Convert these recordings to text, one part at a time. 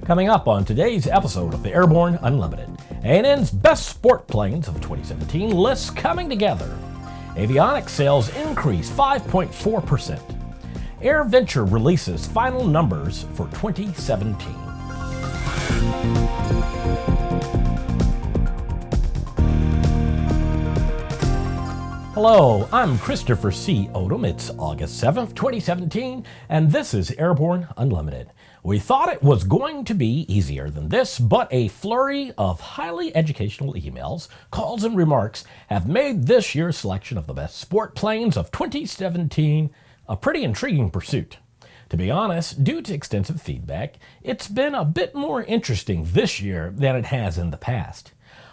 Coming up on today's episode of the Airborne Unlimited, A&N's best sport planes of 2017 lists coming together. Avionics sales increase 5.4%. AirVenture releases final numbers for 2017. Hello, I'm Christopher C. Odom. It's August 7th, 2017, and this is Airborne Unlimited. We thought it was going to be easier than this, but a flurry of highly educational emails, calls, and remarks have made this year's selection of the best sport planes of 2017 a pretty intriguing pursuit. To be honest, due to extensive feedback, it's been a bit more interesting this year than it has in the past.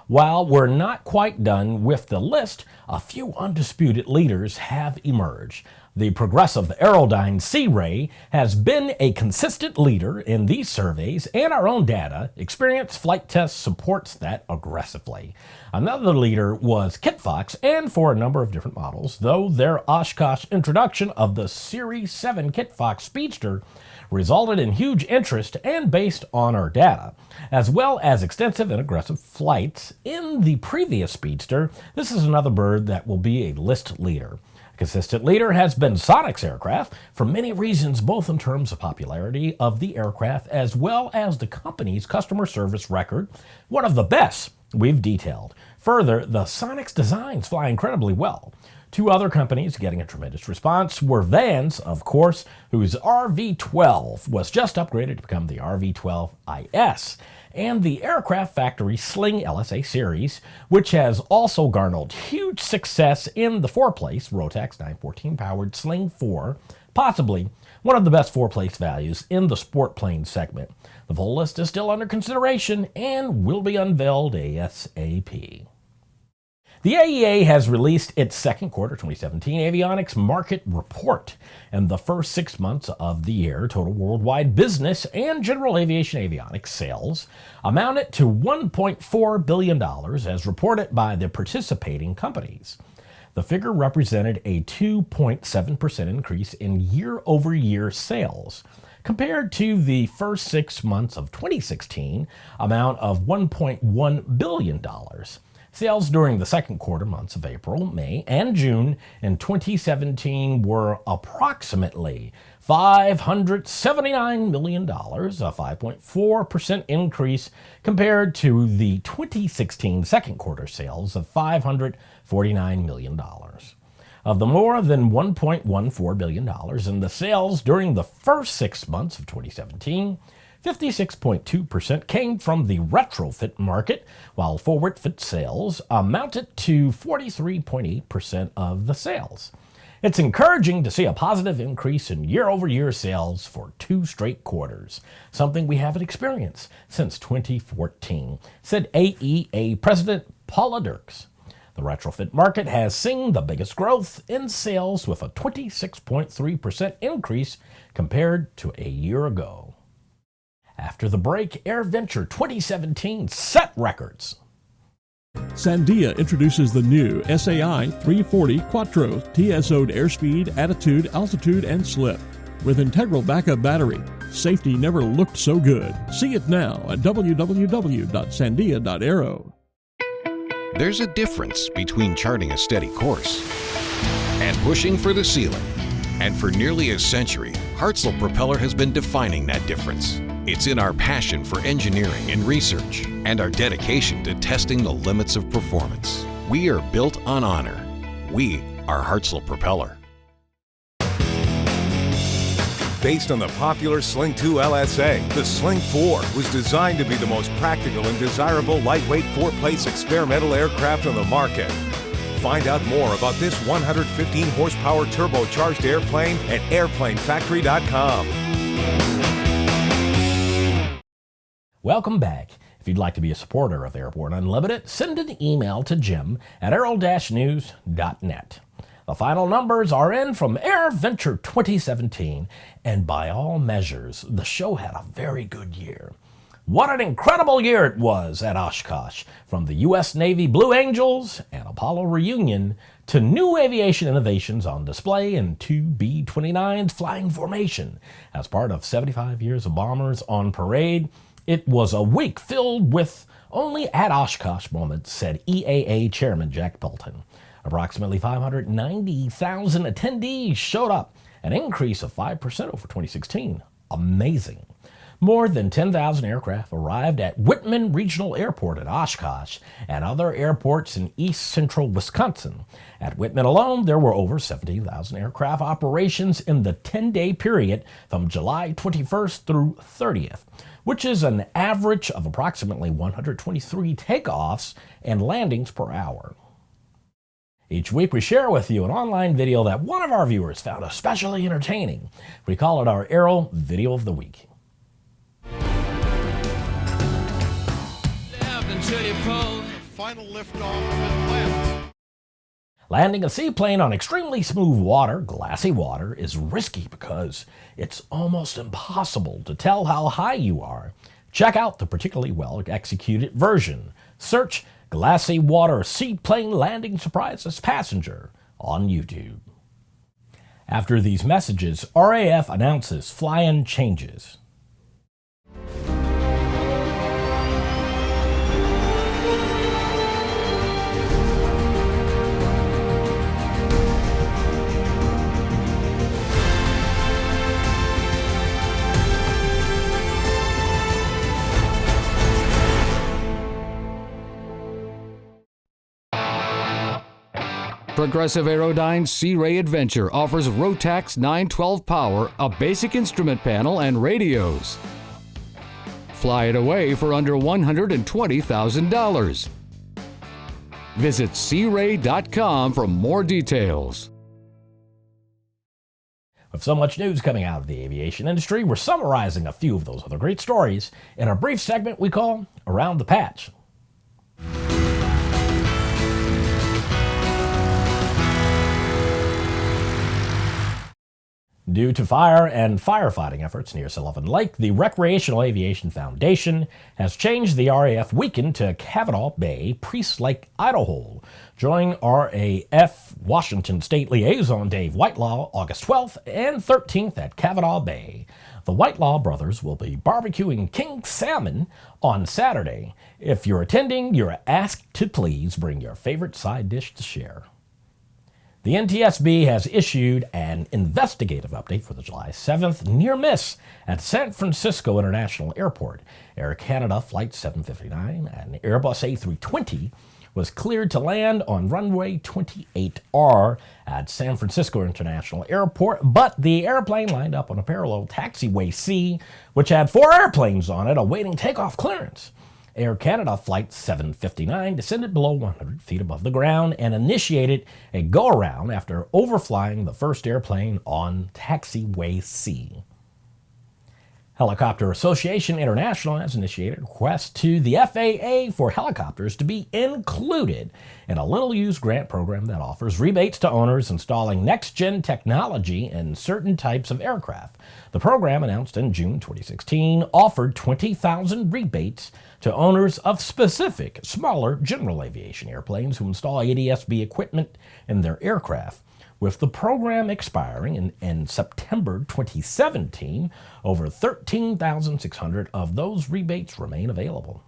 While we're not quite done with the list, a few undisputed leaders have emerged. The progressive Aerodyne C-Ray has been a consistent leader in these surveys, and our own data, experience, flight tests supports that aggressively. Another leader was Kitfox, and for a number of different models, though their Oshkosh introduction of the Series 7 Kitfox Speedster resulted in huge interest, and based on our data, as well as extensive and aggressive flights in the previous Speedster, this is another bird that will be a list leader. A consistent leader has been Sonic's aircraft for many reasons, both in terms of popularity of the aircraft as well as the company's customer service record, one of the best we've detailed. Further, the Sonic's designs fly incredibly well. Two other companies getting a tremendous response were Vans, of course, whose RV-12 was just upgraded to become the RV-12IS, and the Aircraft Factory Sling LSA series, which has also garnered huge success in the four-place Rotax 914-powered Sling 4, possibly one of the best four-place values in the sport plane segment. The full list is still under consideration and will be unveiled ASAP. The AEA has released its second quarter 2017 Avionics Market Report. In the first 6 months of the year, total worldwide business and general aviation avionics sales amounted to $1.4 billion as reported by the participating companies. The figure represented a 2.7% increase in year-over-year sales, compared to the first 6 months of 2016 amount of $1.1 billion. Sales during the second quarter months of April, May, and June in 2017 were approximately $579 million, a 5.4% increase compared to the 2016 second quarter sales of $549 million. Of the more than $1.14 billion in the sales during the first 6 months of 2017, 56.2% came from the retrofit market, while forward fit sales amounted to 43.8% of the sales. It's encouraging to see a positive increase in year-over-year sales for 2 straight quarters, something we haven't experienced since 2014, said AEA President Paula Dirks. The retrofit market has seen the biggest growth in sales with a 26.3% increase compared to a year ago. After the break, AirVenture 2017 set records. Sandia introduces the new SAI 340 Quattro TSO'd airspeed, attitude, altitude, and slip. With integral backup battery, safety never looked so good. See it now at www.sandia.aero. There's a difference between charting a steady course and pushing for the ceiling. And for nearly a century, Hartzell Propeller has been defining that difference. It's in our passion for engineering and research and our dedication to testing the limits of performance. We are built on honor. We are Hartzell Propeller. Based on the popular Sling 2 LSA, the Sling 4 was designed to be the most practical and desirable lightweight four-place experimental aircraft on the market. Find out more about this 115 horsepower turbocharged airplane at airplanefactory.com. Welcome back. If you'd like to be a supporter of Airborne Unlimited, send an email to jim@aero-news.net. The final numbers are in from AirVenture 2017, and by all measures, the show had a very good year. What an incredible year it was at Oshkosh, from the U.S. Navy Blue Angels and Apollo reunion to new aviation innovations on display in two B-29's flying formation. As part of 75 years of bombers on parade, it was a week filled with only at Oshkosh moments, said EAA Chairman Jack Pelton. Approximately 590,000 attendees showed up, an increase of 5% over 2016. Amazing. More than 10,000 aircraft arrived at Whitman Regional Airport at Oshkosh and other airports in east central Wisconsin. At Whitman alone, there were over 17,000 aircraft operations in the 10-day period from July 21st through 30th, which is an average of approximately 123 takeoffs and landings per hour. Each week we share with you an online video that one of our viewers found especially entertaining. We call it our Aero Video of the Week. Final liftoff has left. Landing a seaplane on extremely smooth water, glassy water, is risky because it's almost impossible to tell how high you are. Check out the particularly well-executed version. Search Glassy-Water Seaplane Landing Surprises Passenger on YouTube. After these messages, RAF announces fly-in changes. Progressive Aerodyne's Sea Ray Adventure offers Rotax 912 power, a basic instrument panel, and radios. Fly it away for under $120,000. Visit searay.com for more details. With so much news coming out of the aviation industry, we're summarizing a few of those other great stories in a brief segment we call Around the Patch. Due to fire and firefighting efforts near Sullivan Lake, the Recreational Aviation Foundation has changed the RAF weekend to Cavanaugh Bay, Priest Lake, Idaho. Join RAF Washington State Liaison Dave Whitelaw August 12th and 13th at Cavanaugh Bay. The Whitelaw brothers will be barbecuing king salmon on Saturday. If you're attending, you're asked to please bring your favorite side dish to share. The NTSB has issued an investigative update for the July 7th near miss at San Francisco International Airport. Air Canada Flight 759 and Airbus A320 was cleared to land on runway 28R at San Francisco International Airport, but the airplane lined up on a parallel taxiway C, which had 4 airplanes on it awaiting takeoff clearance. Air Canada Flight 759 descended below 100 feet above the ground and initiated a go-around after overflying the first airplane on taxiway C. Helicopter Association International has initiated a request to the FAA for helicopters to be included in a little-used grant program that offers rebates to owners installing next-gen technology in certain types of aircraft. The program, announced in June 2016, offered 20,000 rebates to owners of specific, smaller general aviation airplanes who install ADS-B equipment in their aircraft. With the program expiring in September 2017, over 13,600 of those rebates remain available.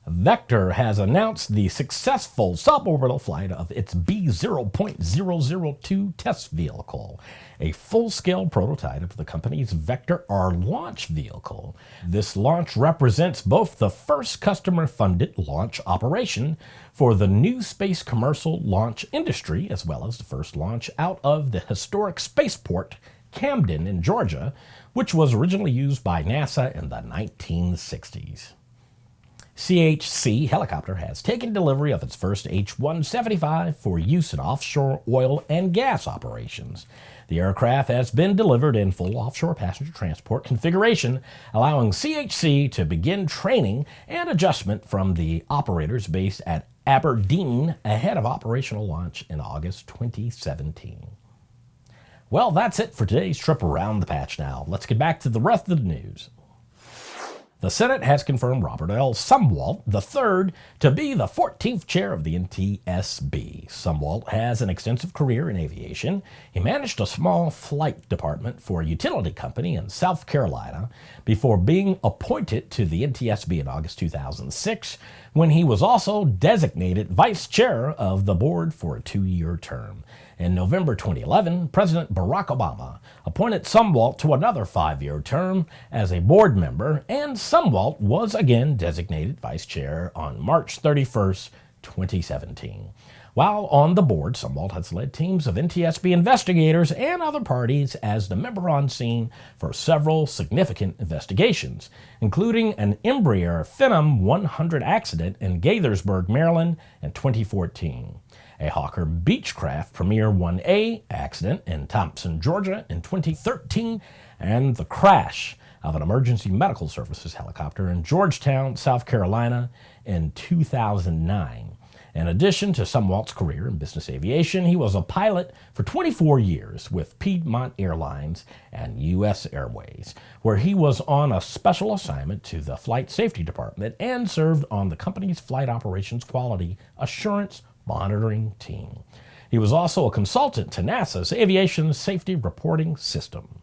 Vector has announced the successful suborbital flight of its B0.002 test vehicle, a full-scale prototype of the company's Vector R launch vehicle. This launch represents both the first customer-funded launch operation for the new space commercial launch industry, as well as the first launch out of the historic spaceport Camden in Georgia, which was originally used by NASA in the 1960s. CHC Helicopter has taken delivery of its first H-175 for use in offshore oil and gas operations. The aircraft has been delivered in full offshore passenger transport configuration, allowing CHC to begin training and adjustment from the operators based at Aberdeen ahead of operational launch in August 2017. Well, that's it for today's trip around the patch now. Let's get back to the rest of the news. The Senate has confirmed Robert L. Sumwalt III to be the 14th chair of the NTSB. Sumwalt has an extensive career in aviation. He managed a small flight department for a utility company in South Carolina before being appointed to the NTSB in August 2006, when he was also designated vice chair of the board for a 2-year term. In November 2011, President Barack Obama appointed Sumwalt to another 5-year term as a board member, and Sumwalt was again designated vice chair on March 31st, 2017. While on the board, Sumwalt has led teams of NTSB investigators and other parties as the member on scene for several significant investigations, including an Embraer Phenom 100 accident in Gaithersburg, Maryland in 2014. A Hawker Beechcraft Premier 1A accident in Thompson, Georgia in 2013, and the crash of an emergency medical services helicopter in Georgetown, South Carolina in 2009. In addition to Sumwalt's career in business aviation, he was a pilot for 24 years with Piedmont Airlines and U.S. Airways, where he was on a special assignment to the Flight Safety Department and served on the company's Flight Operations Quality Assurance Monitoring team. He was also a consultant to NASA's Aviation Safety Reporting System.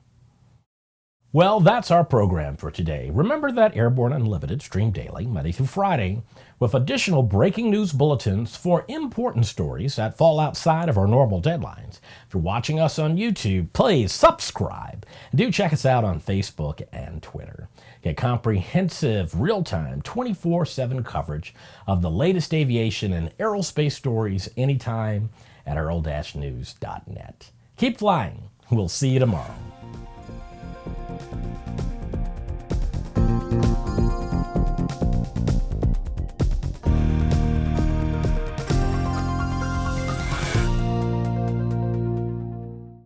Well, that's our program for today. Remember that Airborne Unlimited stream daily, Monday through Friday, with additional breaking news bulletins for important stories that fall outside of our normal deadlines. If you're watching us on YouTube, please subscribe. And do check us out on Facebook and Twitter. Get comprehensive, real-time, 24/7 coverage of the latest aviation and aerospace stories anytime at aero-news.net. Keep flying. We'll see you tomorrow.